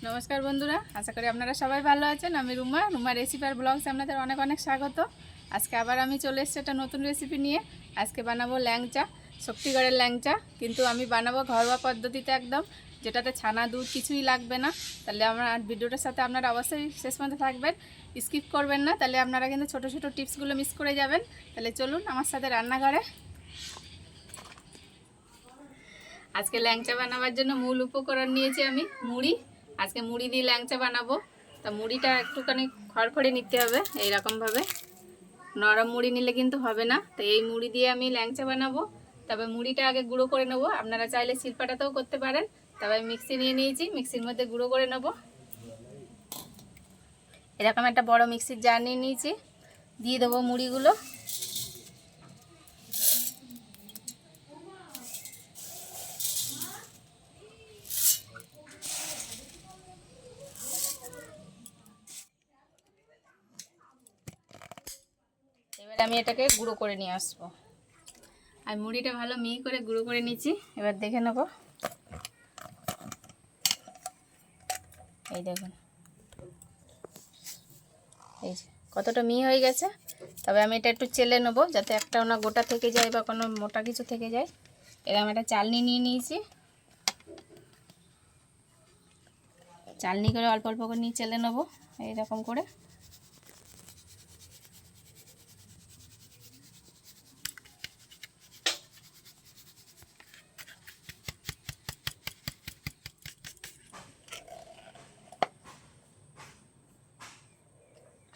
নমস্কার বন্ধুরা, আশা করি আপনারা সবাই ভালো আছেন। আমি রুমা রেসিপি আর ব্লগসে আপনাদের অনেক অনেক স্বাগত। আজকে আবার আমি চলে এসেছি একটা নতুন রেসিপি নিয়ে। আজকে বানাবো ল্যাংচা, শক্তিগড়ের ল্যাংচা, কিন্তু আমি বানাবো ঘরোয়া পদ্ধতিতে একদম, যেটাতে ছানা দুধ কিছুই লাগবে না। তাহলে আমার ভিডিওটার সাথে আপনারা অবশ্যই শেষ পর্যন্ত থাকবেন, স্কিপ করবেন না, তাহলে আপনারা কিন্তু ছোটো ছোটো টিপসগুলো মিস করে যাবেন। তাহলে চলুন আমার সাথে রান্নাঘরে। আজকে ল্যাংচা বানাবার জন্য মূল উপকরণ নিয়েছি আমি মুড়ি। আজকে মুড়ি দিয়ে ল্যাংচা বানাবো। তা মুড়িটা একটুখানি খড়খড়ে নিতে হবে, এইরকমভাবে। নরম মুড়ি নিলে কিন্তু হবে না। তো এই মুড়ি দিয়ে আমি ল্যাংচা বানাবো। তবে মুড়িটা আগে গুঁড়ো করে নেব, আপনারা চাইলে শিলপাটাতেও করতে পারেন। তবে আমি মিক্সি নিয়ে নিয়েছি, মিক্সির মধ্যে গুঁড়ো করে নেব। এরকম একটা বড় মিক্সির জার নিয়ে নিয়েছি, দিয়ে দেবো মুড়িগুলো। এবার আমি এটাকে গুঁড়ো করে নিয়ে আসবো। আর মুড়িটা ভালো মিহি করে গুঁড়ো করে নিচ্ছি। এবার দেখে নেব, এই দেখুন, এই কতটা মিহি হয়ে গেছে। তবে আমি এটা একটু চেলে নেবো, যাতে একটা না গোটা থেকে যায় বা কোনো মোটা কিছু থেকে যায়। এরকম একটা চালনি নিয়ে নিয়েছি, চালনি করে অল্প অল্প করে নিয়ে চেলে নেবো এইরকম করে।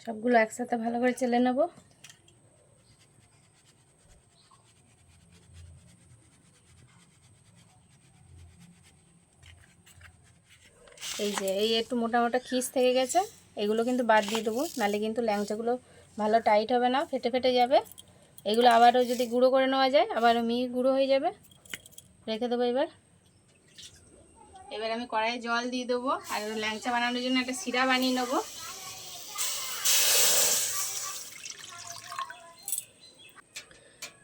সবগুলো একসাথে ভালো করে চেলে নেব। এই একটু মোটা মোটা খিস থেকে গেছে, এগুলো কিন্তু বাদ দিয়ে দেবো, নাহলে কিন্তু ল্যাংচাগুলো ভালো টাইট হবে না, ফেটে ফেটে যাবে। এগুলো আবারও যদি গুঁড়ো করে নেওয়া যায়, আবারও মিহি গুঁড়ো হয়ে যাবে। রেখে দেবো। এবার আমি কড়াইয়ে জল দিয়ে দেবো, আর ল্যাংচা বানানোর জন্য একটা শিরা বানিয়ে নেবো।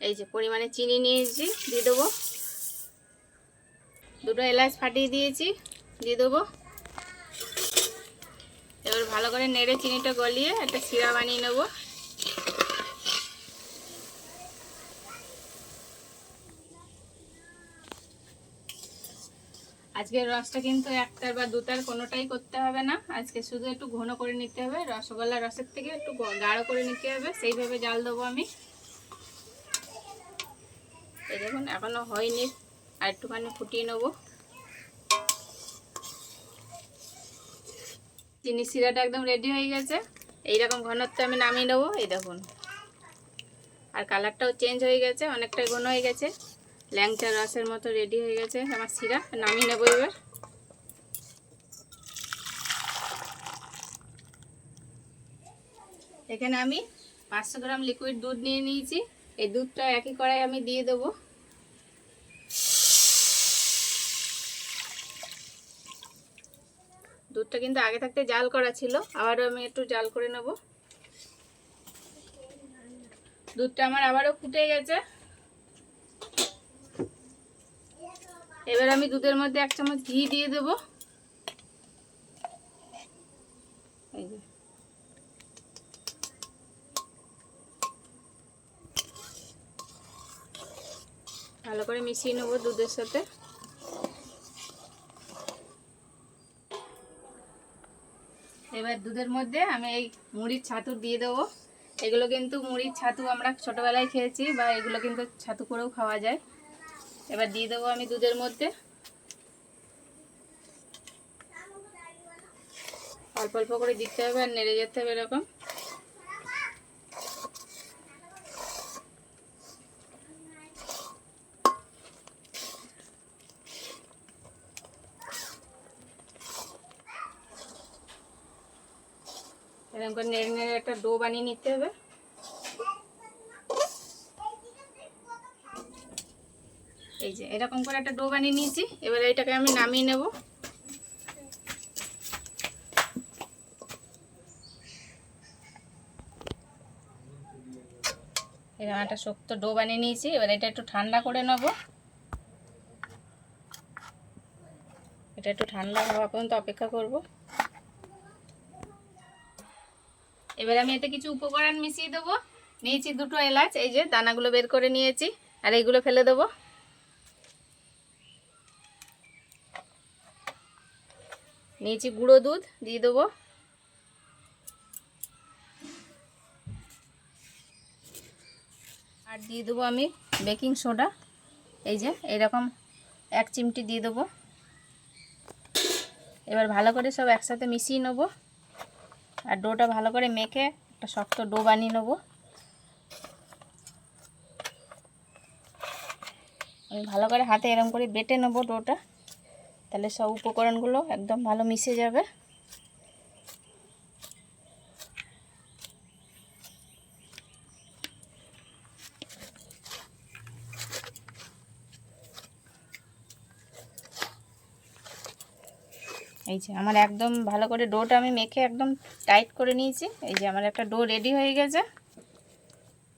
এই যে পরিমাণে চিনি নিয়েছি, দিয়ে দেবো। দুটো এলাচ ফাটিয়ে দিয়েছি, দিয়ে দেবো। এবার ভালো করে নেড়ে চিনিটা গলিয়ে একটা শিরা বানিয়ে নেব। আজকের রসটা কিন্তু একটার বা দুটার কোনোটাই করতে হবে না, আজকে শুধু একটু ঘন করে নিতে হবে। রসগোল্লা রসের থেকে একটু গাঢ় করে নিতে হবে, সেইভাবে জাল দেবো আমি। এই দেখুন, এখনো হয়নি, আর একটুখানি ফুটিয়ে নেব। চিনি শিরাটা একদম রেডি হয়ে গেছে। এইরকম ঘনত্বে আমি নামিয়ে নেবো। এই দেখুন, আর কালারটাও চেঞ্জ হয়ে গেছে, অনেকটাই ঘন হয়ে গেছে। ল্যাংচা রসের মতো রেডি হয়ে গেছে আমার শিরা। নামিয়ে নেবো এবার। এখানে আমি 500 গ্রাম লিকুইড দুধ নিয়ে নিয়েছি। এই দুধটা একই কড়াই আমি দিয়ে দেবো। দুধটা কিন্তু আগে থাকতে জাল করা ছিল, আবারও আমি একটু জাল করে নেব। দুধটা আমার আবারও ফুটে গেছে। এবার আমি দুধের মধ্যে 1 চামচ ঘি দিয়ে দেবো। এই যে, ভালো করে মিশিয়ে নেবো দুধের সাথে। এবার দুধের মধ্যে আমি এই মুড়ির ছাতু দিয়ে দেবো। এগুলো কিন্তু মুড়ির ছাতু আমরা ছোটোবেলায় খেয়েছি, বা এগুলো কিন্তু ছাতু করেও খাওয়া যায়। এবার দিয়ে দেবো আমি দুধের মধ্যে। অল্প অল্প করে দিতে হবে, আর নেড়ে যেতে হবে এরকম। এরকম করে নেড়ে নেড়ে একটা ডো বানিয়ে নিতে হবে। এই যে এরকম করে একটা ডো বানিয়ে নিয়েছি। এবার এইটাকে আমি নামিয়ে নেব। এরকম একটা শক্ত ডো বানিয়ে নিয়েছি। এবার এটা একটু ঠান্ডা করে নেব। এটা এটা একটু ঠান্ডা হওয়া পর্যন্ত অপেক্ষা করব। এবার আমি এতে কিছু উপকরণ মিশিয়ে দেবো। নিয়েছি 2টো এলাচ, এই যে দানাগুলো বের করে নিয়েছি, আর এইগুলো ফেলে দেবো। নিয়েছি গুঁড়ো দুধ, দিয়ে দেবো। আর দিয়ে দেবো আমি বেকিং সোডা, এই যে এরকম 1 চিমটি দিয়ে দেবো। এবার ভালো করে সব একসাথে মিশিয়ে নেবো, আর ডোটা ভালো করে মেখে একটা শক্ত ডো বানিয়ে নেবো। আমি ভালো করে হাতে এরকম করে বেটে নেবো ডোটা, তাহলে সব উপকরণগুলো একদম ভালো মিশে যাবে। এই যে আমার একদম ভালো করে ডোটা আমি মেখে একদম টাইট করে নিয়েছি। এই যে আমার একটা ডো রেডি হয়ে গেছে।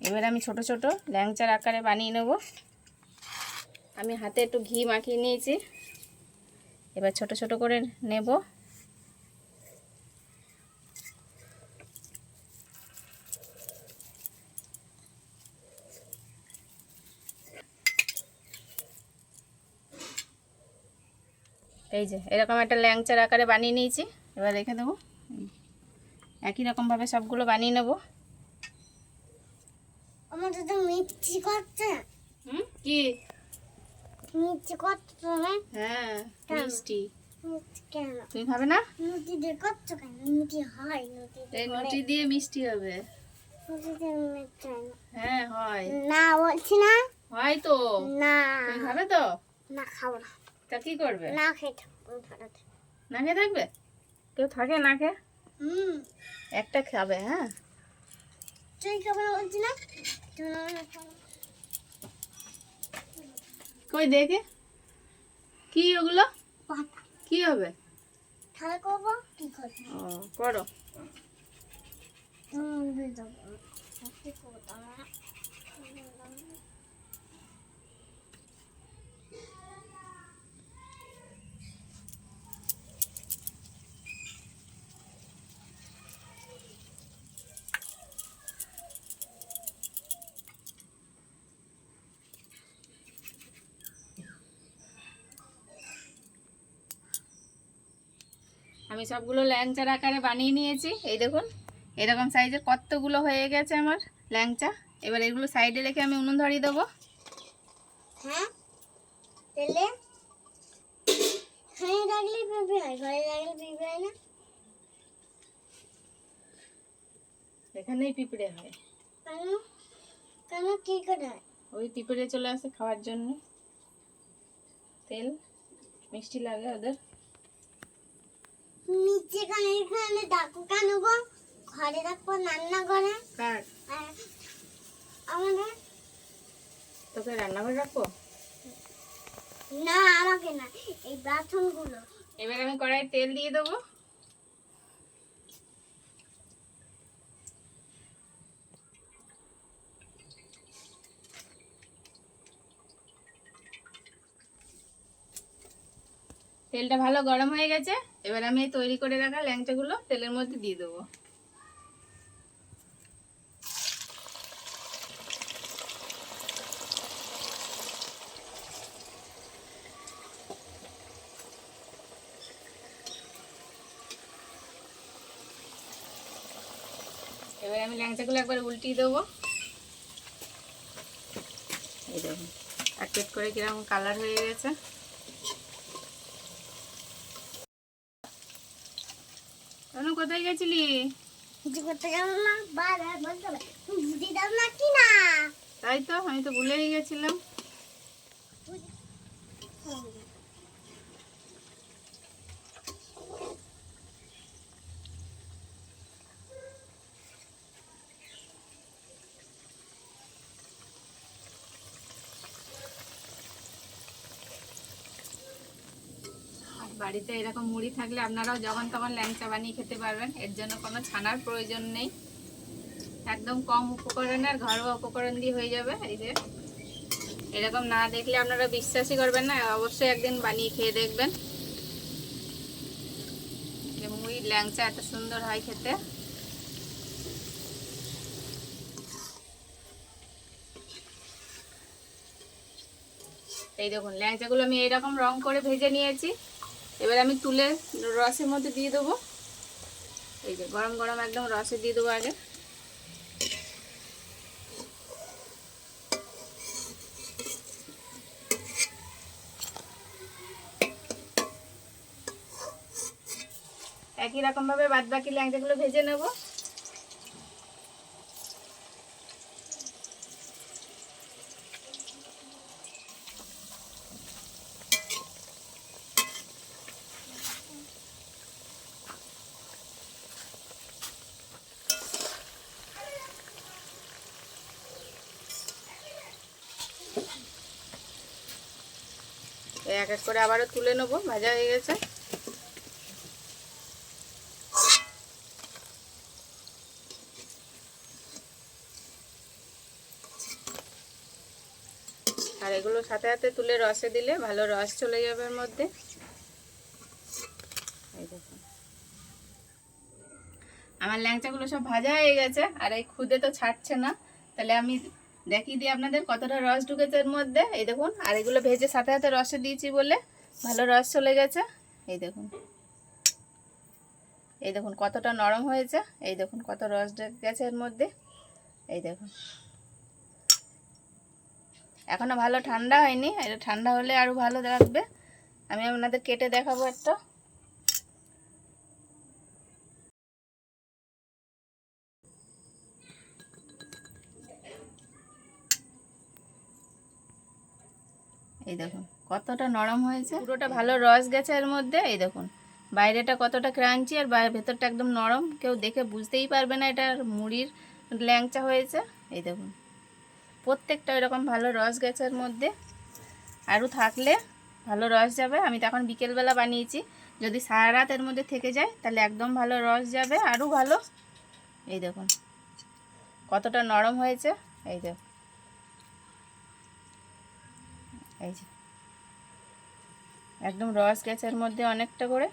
এবার আমি ছোট ছোট ল্যাংচার আকারে বানিয়ে নেব। আমি হাতে একটু ঘি মাখিয়ে নিয়েছি, এবার ছোট ছোট করে নেব। এই যে এরকম একটা ল্যাংচার আকারে বানিয়ে নিয়েছি, এবার রেখে দেবো। একই রকমভাবে সবগুলো বানিয়ে নেব। আমাদের তো মিষ্টি করছে। কি মিষ্টি করছো তুমি? হ্যাঁ মিষ্টি। মিষ্টি কেন? তুমি খাবে না? মিষ্টি দিয়ে করছো কেন? মিষ্টি হয় এই নটি দিয়ে মিষ্টি হবে। মিষ্টি দিয়ে মিষ্টি হয় না। হ্যাঁ হয়। না বলছি না। হয় তো। না। তুমি খাবে তো? না খাবো না। তা কি করবে? না খেয়ে থাকবো। না খেয়ে থাকবে? কেউ থাকে না খেয়ে? একটা খাবে। হ্যাঁ তুই খাবো না বলছি না। কই দেখে কি ওগুলো পাতা কি হবে? ঠাড়া করবো কি করবো? ও করো। দিয়ে দেবো। কি করবো তারা? আমি সবগুলো ল্যাংচার আকারে বানিয়ে নিয়েছি। এই দেখুন এরকম সাইজের কতগুলো হয়ে গেছে আমার ল্যাংচা। এবার এগুলো সাইডে রেখে আমি উনুন ধরিয়ে দেবো। হ্যাঁ তেলে হ্যাঁ রাখলে পিঁপড়ে হয়, ঘরে রাখলে পিঁপড়ে হয় না। এখানেই পিঁপড়ে হয়। কেন? কেন কি করে হয়? ওই পিঁপড়ে চলে আসে খাওয়ার জন্য। তেল মিষ্টি লাগে ওদের। নিচে কেন এখানে ডাকো কেন গো? ঘরে রাখবো রান্না করে। কার? আমাদের। তোকে রান্নাঘরে রাখবো? না আমাকে না, এই বাসনগুলো। এবার আমি কড়াই তেল দিয়ে দেবো। তেলটা ভালো গরম হয়ে গেছে। এবার আমি এই তৈরি করে রাখা ল্যাংচাগুলো তেলের মধ্যে দিয়ে দেবো। এবার আমি ল্যাংচাগুলো একবার উল্টিয়ে দেবো। এই দেখুন এক প্লেট করে কিরকম কালার হয়ে গেছে। তনু কোথায় গেছিলি? কিছু করতে গেল না, বারবার বলতে হবে বুঝি দাও না কি না। তাই তো, আমি তো ভুলেই গেছিলাম। বাড়িতে এরকম মুড়ি থাকলে আপনারাও যখন তখন ল্যাংচা বানিয়ে খেতে পারবেন। এর জন্য কোনো ছানার প্রয়োজন নেই, একদম কম উপকরণের ঘরোয়া উপকরণ দিয়ে হয়ে যাবে। এই যে এরকম না দেখলে আপনারা বিশ্বাসই করবেন না, অবশ্যই একদিন বানিয়ে খেয়ে দেখবেন। ল্যাংচা এত সুন্দর হয় খেতে। এই দেখুন ল্যাংচাগুলো আমি এইরকম রং করে ভেজে নিয়েছি। এবার আমি তুলে রসের মধ্যে দিয়ে দেবো। এই যে গরম গরম একদম রসে দিয়ে দেবো আগে। একই রকম ভাবে বাদ বাকি ল্যাংচাগুলো ভেজে নেব। এক এক করে আবারও তুলে নেবো, ভাজা হয়ে গেছে। আর এগুলো সাথে সাথে তুলে রসে দিলে ভালো রস চলে যাবে এর মধ্যে। এই দেখুন আমার ল্যাংচাগুলো সব ভাজা হয়ে গেছে, আর এই খুদে তো ছাড়ছে না। তাহলে আমি দেখিয়ে দিই আপনাদের কতটা রস ঢুকেছে এর মধ্যে। এই দেখুন, আর এগুলো ভেজে সাথে সাথে রসে দিয়েছি বলে ভালো রস চলে গেছে। এই দেখুন, এই দেখুন কতটা নরম হয়েছে। এই দেখুন কত রস গেছে এর মধ্যে। এই দেখুন এখনো ভালো ঠান্ডা হয়নি, এটা ঠান্ডা হলে আরো ভালো লাগবে। আমি আপনাদের কেটে দেখাবো একটা। এই দেখুন কতটা নরম হয়েছে, পুরোটা ভালো রস গেছে এর মধ্যে। এই দেখুন বাইরেটা কতটা ক্রাঞ্চি আর ভেতরটা একদম নরম, কেউ দেখে বুঝতেই পারবে না এটা মুড়ির ল্যাংচা হয়েছে। এই দেখুন প্রত্যেকটা এরকম ভালো রস গেছে এর মধ্যে, আরও থাকলে ভালো রস যাবে। আমি তো এখন বিকেলবেলা বানিয়েছি, যদি সারা রাত এর মধ্যে থেকে যায় তাহলে একদম ভালো রস যাবে, আরও ভালো। এই দেখুন কতটা নরম হয়েছে। এই দেখুন, এই যে একদম রস গেছে এর মধ্যে অনেকটা করে।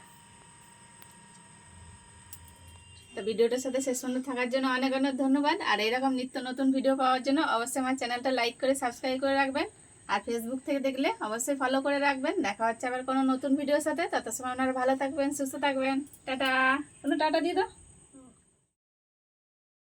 তো ভিডিওটার সাথে শেষ পর্যন্ত থাকার জন্য অনেক অনেক ধন্যবাদ। আর এরকম নিত্য নতুন ভিডিও পাওয়ার জন্য অবশ্যই আমার চ্যানেলটা লাইক করে সাবস্ক্রাইব করে রাখবেন। আর ফেসবুক থেকে দেখলে অবশ্যই ফলো করে রাখবেন। দেখা হচ্ছে আবার কোনো নতুন ভিডিওর সাথে। তত সময় আপনারা ভালো থাকবেন, সুস্থ থাকবেন। টাটা। টাটা দিয়ে দাও।